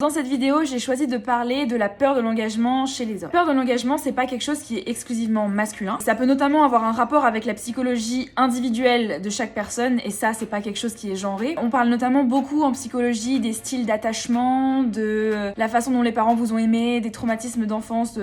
Dans cette vidéo, j'ai choisi de parler de la peur de l'engagement chez les hommes. La peur de l'engagement, c'est pas quelque chose qui est exclusivement masculin. Ça peut notamment avoir un rapport avec la psychologie individuelle de chaque personne, et ça, c'est pas quelque chose qui est genré. On parle notamment beaucoup en psychologie des styles d'attachement, de la façon dont les parents vous ont aimé, des traumatismes d'enfance.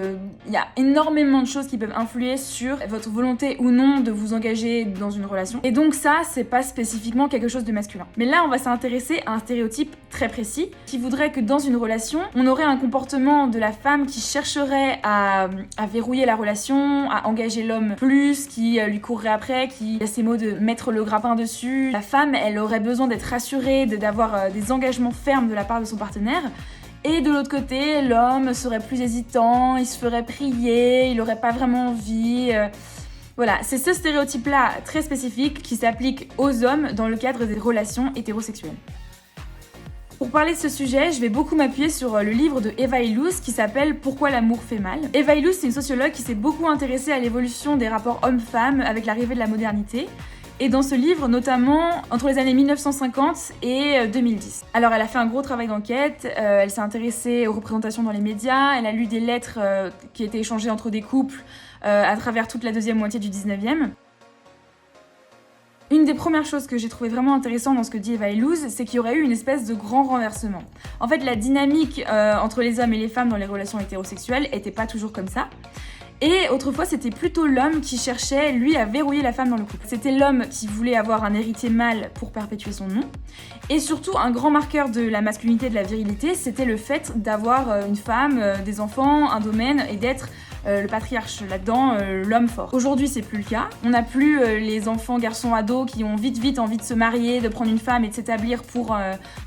Il y a énormément de choses qui peuvent influer sur votre volonté ou non de vous engager dans une relation. Et donc ça, c'est pas spécifiquement quelque chose de masculin. Mais là, on va s'intéresser à un stéréotype très précis qui voudrait que dans une relation, on aurait un comportement de la femme qui chercherait à verrouiller la relation, à engager l'homme plus, qui lui courrait après, qui a ces mots de mettre le grappin dessus. La femme, elle aurait besoin d'être rassurée, d'avoir des engagements fermes de la part de son partenaire. Et de l'autre côté, l'homme serait plus hésitant, il se ferait prier, il aurait pas vraiment envie. Voilà, c'est ce stéréotype-là très spécifique qui s'applique aux hommes dans le cadre des relations hétérosexuelles. Pour parler de ce sujet, je vais beaucoup m'appuyer sur le livre de Eva Illouz qui s'appelle « Pourquoi l'amour fait mal ». Eva Illouz, c'est une sociologue qui s'est beaucoup intéressée à l'évolution des rapports hommes-femmes avec l'arrivée de la modernité. Et dans ce livre, notamment entre les années 1950 et 2010. Alors elle a fait un gros travail d'enquête, elle s'est intéressée aux représentations dans les médias, elle a lu des lettres qui étaient échangées entre des couples à travers toute la deuxième moitié du 19e. Une des premières choses que j'ai trouvé vraiment intéressant dans ce que dit Eva Illouz, c'est qu'il y aurait eu une espèce de grand renversement. En fait, la dynamique entre les hommes et les femmes dans les relations hétérosexuelles était pas toujours comme ça. Et autrefois, c'était plutôt l'homme qui cherchait, lui, à verrouiller la femme dans le couple. C'était l'homme qui voulait avoir un héritier mâle pour perpétuer son nom. Et surtout, un grand marqueur de la masculinité et de la virilité, c'était le fait d'avoir une femme, des enfants, un domaine et d'être le patriarche là-dedans, l'homme fort. Aujourd'hui, c'est plus le cas. On n'a plus les enfants, garçons, ados qui ont vite envie de se marier, de prendre une femme et de s'établir pour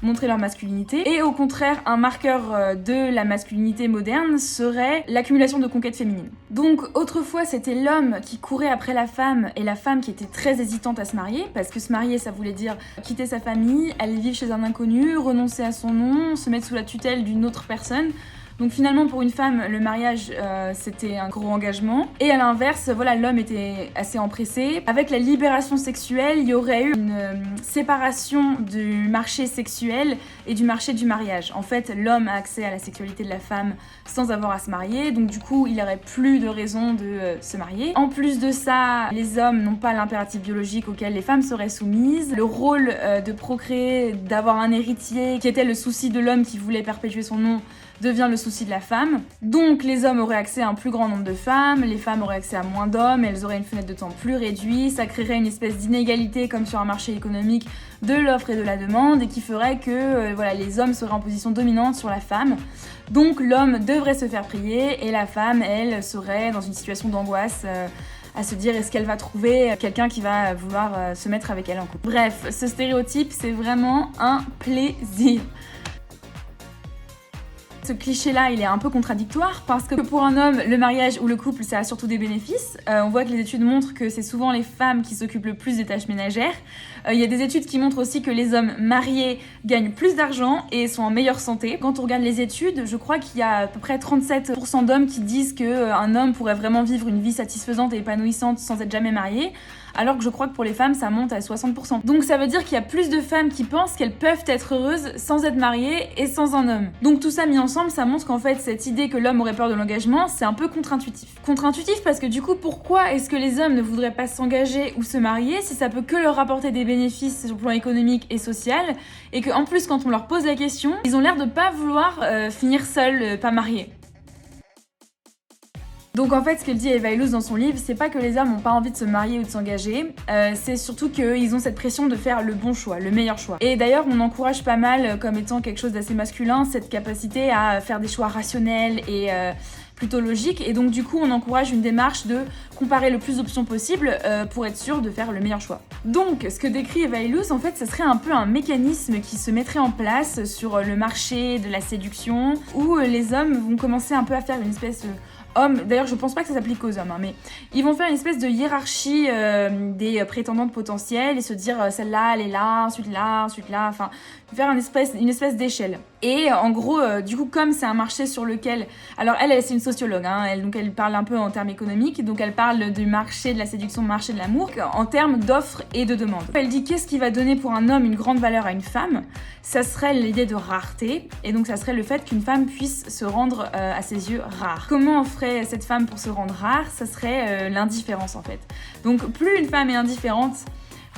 montrer leur masculinité. Et au contraire, un marqueur de la masculinité moderne serait l'accumulation de conquêtes féminines. Donc autrefois, c'était l'homme qui courait après la femme et la femme qui était très hésitante à se marier, parce que se marier, ça voulait dire quitter sa famille, aller vivre chez un inconnu, renoncer à son nom, se mettre sous la tutelle d'une autre personne. Donc finalement, pour une femme, le mariage, c'était un gros engagement. Et à l'inverse, voilà, l'homme était assez empressé. Avec la libération sexuelle, il y aurait eu une séparation du marché sexuel et du marché du mariage. En fait, l'homme a accès à la sexualité de la femme sans avoir à se marier. Donc du coup, il n'y aurait plus de raison de se marier. En plus de ça, les hommes n'ont pas l'impératif biologique auquel les femmes seraient soumises. Le rôle de procréer, d'avoir un héritier, qui était le souci de l'homme qui voulait perpétuer son nom, devient le souci de la femme. Donc les hommes auraient accès à un plus grand nombre de femmes, les femmes auraient accès à moins d'hommes, elles auraient une fenêtre de temps plus réduite, ça créerait une espèce d'inégalité comme sur un marché économique de l'offre et de la demande et qui ferait que voilà, les hommes seraient en position dominante sur la femme. Donc l'homme devrait se faire prier et la femme, elle, serait dans une situation d'angoisse à se dire est-ce qu'elle va trouver quelqu'un qui va vouloir se mettre avec elle en couple. Bref, ce stéréotype, c'est vraiment un plaisir. Ce cliché-là, il est un peu contradictoire parce que pour un homme, le mariage ou le couple, ça a surtout des bénéfices. On voit que les études montrent que c'est souvent les femmes qui s'occupent le plus des tâches ménagères. Il y a des études qui montrent aussi que les hommes mariés gagnent plus d'argent et sont en meilleure santé. Quand on regarde les études, je crois qu'il y a à peu près 37% d'hommes qui disent qu'un homme pourrait vraiment vivre une vie satisfaisante et épanouissante sans être jamais marié. Alors que je crois que pour les femmes, ça monte à 60%. Donc ça veut dire qu'il y a plus de femmes qui pensent qu'elles peuvent être heureuses sans être mariées et sans un homme. Donc tout ça mis ensemble, ça montre qu'en fait, cette idée que l'homme aurait peur de l'engagement, c'est un peu contre-intuitif. Contre-intuitif parce que du coup, pourquoi est-ce que les hommes ne voudraient pas s'engager ou se marier si ça peut que leur apporter des bénéfices sur le plan économique et social, et qu'en plus, quand on leur pose la question, ils ont l'air de pas vouloir finir seuls, pas mariés. Donc en fait, ce que dit Eva Illouz dans son livre, c'est pas que les hommes n'ont pas envie de se marier ou de s'engager, c'est surtout qu'ils ont cette pression de faire le bon choix, le meilleur choix. Et d'ailleurs, on encourage pas mal, comme étant quelque chose d'assez masculin, cette capacité à faire des choix rationnels et plutôt logiques. Et donc du coup, on encourage une démarche de comparer le plus d'options possible pour être sûr de faire le meilleur choix. Donc, ce que décrit Eva Illouz, en fait, ce serait un peu un mécanisme qui se mettrait en place sur le marché de la séduction, où les hommes vont commencer un peu à faire une espèce hommes, d'ailleurs je pense pas que ça s'applique aux hommes, mais ils vont faire une espèce de hiérarchie des prétendantes potentielles et se dire celle-là elle est là, ensuite là, enfin faire une espèce d'échelle. Et en gros, du coup, comme c'est un marché sur lequel... Alors elle c'est une sociologue, hein, elle parle un peu en termes économiques, donc elle parle du marché de la séduction, marché de l'amour, en termes d'offres et de demandes. Elle dit qu'est-ce qui va donner pour un homme une grande valeur à une femme? Ça serait l'idée de rareté, et donc ça serait le fait qu'une femme puisse se rendre à ses yeux rare. Comment ferait cette femme pour se rendre rare? Ça serait l'indifférence en fait. Donc plus une femme est indifférente,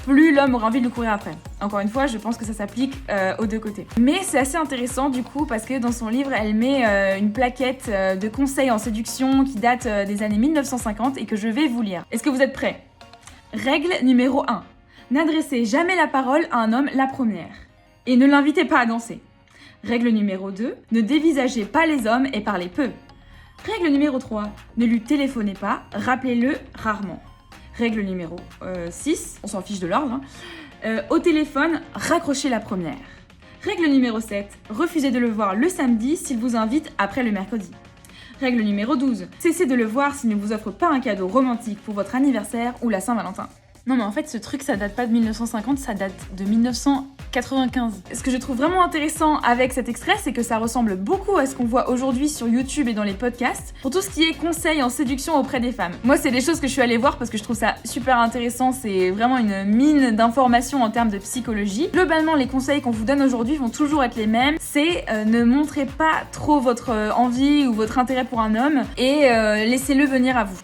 plus l'homme aura envie de le courir après. Encore une fois, je pense que ça s'applique aux deux côtés. Mais c'est assez intéressant du coup parce que dans son livre, elle met une plaquette de conseils en séduction qui date des années 1950 et que je vais vous lire. Est-ce que vous êtes prêts? Règle numéro 1. N'adressez jamais la parole à un homme la première. Et ne l'invitez pas à danser. Règle numéro 2. Ne dévisagez pas les hommes et parlez peu. Règle numéro 3. Ne lui téléphonez pas, rappelez-le rarement. Règle numéro 6, on s'en fiche de l'ordre, au téléphone, raccrochez la première. Règle numéro 7, refusez de le voir le samedi s'il vous invite après le mercredi. Règle numéro 12, cessez de le voir s'il ne vous offre pas un cadeau romantique pour votre anniversaire ou la Saint-Valentin. Non mais en fait ce truc ça date pas de 1950, ça date de 1995. Ce que je trouve vraiment intéressant avec cet extrait, c'est que ça ressemble beaucoup à ce qu'on voit aujourd'hui sur YouTube et dans les podcasts, pour tout ce qui est conseils en séduction auprès des femmes. Moi c'est des choses que je suis allée voir parce que je trouve ça super intéressant, c'est vraiment une mine d'informations en termes de psychologie. Globalement les conseils qu'on vous donne aujourd'hui vont toujours être les mêmes, c'est ne montrez pas trop votre envie ou votre intérêt pour un homme et laissez-le venir à vous.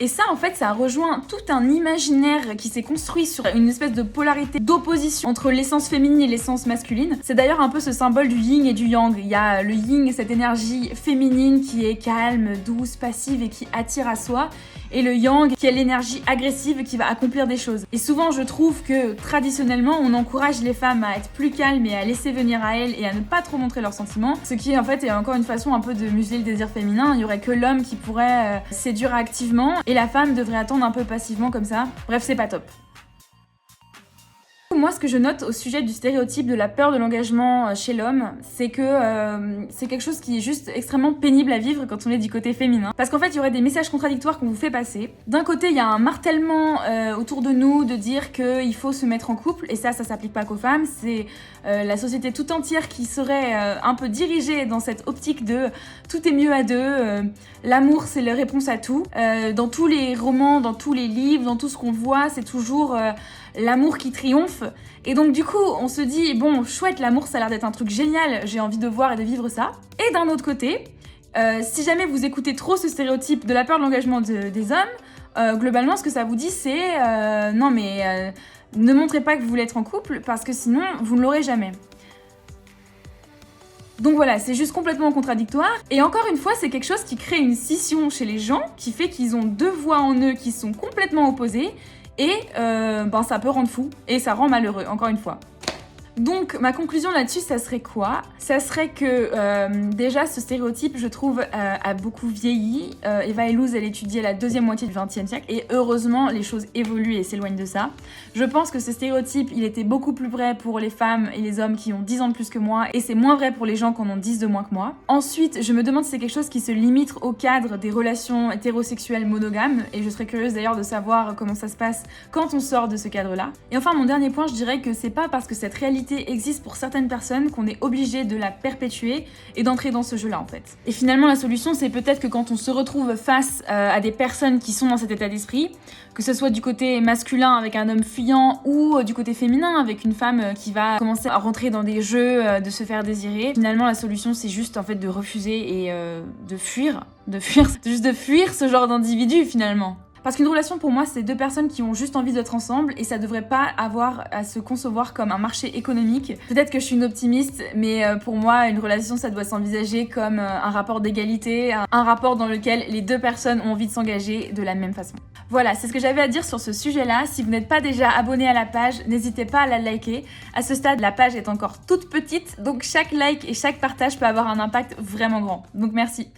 Et ça, en fait, ça rejoint tout un imaginaire qui s'est construit sur une espèce de polarité, d'opposition entre l'essence féminine et l'essence masculine. C'est d'ailleurs un peu ce symbole du yin et du yang. Il y a le yin, cette énergie féminine qui est calme, douce, passive et qui attire à soi. Et le yang, qui est l'énergie agressive qui va accomplir des choses. Et souvent, je trouve que traditionnellement, on encourage les femmes à être plus calmes et à laisser venir à elles et à ne pas trop montrer leurs sentiments. Ce qui, en fait, est encore une façon un peu de museler le désir féminin. Il y aurait que l'homme qui pourrait séduire activement et la femme devrait attendre un peu passivement comme ça. Bref, c'est pas top. Moi, ce que je note au sujet du stéréotype de la peur de l'engagement chez l'homme, c'est que c'est quelque chose qui est juste extrêmement pénible à vivre quand on est du côté féminin. Parce qu'en fait, il y aurait des messages contradictoires qu'on vous fait passer. D'un côté, il y a un martèlement autour de nous de dire qu'il faut se mettre en couple, et ça s'applique pas qu'aux femmes, c'est la société tout entière qui serait un peu dirigée dans cette optique de tout est mieux à deux, l'amour c'est la réponse à tout. Dans tous les romans, dans tous les livres, dans tout ce qu'on voit, c'est toujours l'amour qui triomphe. Et donc du coup, on se dit, bon, chouette, l'amour ça a l'air d'être un truc génial, j'ai envie de voir et de vivre ça. Et d'un autre côté, si jamais vous écoutez trop ce stéréotype de la peur de l'engagement des hommes, globalement ce que ça vous dit c'est non mais ne montrez pas que vous voulez être en couple parce que sinon vous ne l'aurez jamais. Donc voilà, c'est juste complètement contradictoire. Et encore une fois, c'est quelque chose qui crée une scission chez les gens, qui fait qu'ils ont deux voix en eux qui sont complètement opposées. Et ça peut rendre fou, et ça rend malheureux, encore une fois. Donc ma conclusion là-dessus, ça serait quoi? Ça serait que déjà ce stéréotype, je trouve, a beaucoup vieilli. Eva Illouz, elle étudiait la deuxième moitié du XXe siècle et heureusement les choses évoluent et s'éloignent de ça. Je pense que ce stéréotype, il était beaucoup plus vrai pour les femmes et les hommes qui ont 10 ans de plus que moi et c'est moins vrai pour les gens qui en ont 10 de moins que moi. Ensuite, je me demande si c'est quelque chose qui se limite au cadre des relations hétérosexuelles monogames et je serais curieuse d'ailleurs de savoir comment ça se passe quand on sort de ce cadre-là. Et enfin, mon dernier point, je dirais que c'est pas parce que cette réalité existe pour certaines personnes qu'on est obligé de la perpétuer et d'entrer dans ce jeu-là en fait. Et finalement la solution c'est peut-être que quand on se retrouve face à des personnes qui sont dans cet état d'esprit, que ce soit du côté masculin avec un homme fuyant ou du côté féminin avec une femme qui va commencer à rentrer dans des jeux de se faire désirer, finalement la solution c'est juste en fait de refuser et de fuir, juste de fuir ce genre d'individu finalement. Parce qu'une relation pour moi c'est deux personnes qui ont juste envie d'être ensemble et ça devrait pas avoir à se concevoir comme un marché économique. Peut-être que je suis une optimiste mais pour moi une relation ça doit s'envisager comme un rapport d'égalité, un rapport dans lequel les deux personnes ont envie de s'engager de la même façon. Voilà, c'est ce que j'avais à dire sur ce sujet-là. Si vous n'êtes pas déjà abonné à la page, n'hésitez pas à la liker. À ce stade, la page est encore toute petite, donc chaque like et chaque partage peut avoir un impact vraiment grand. Donc merci.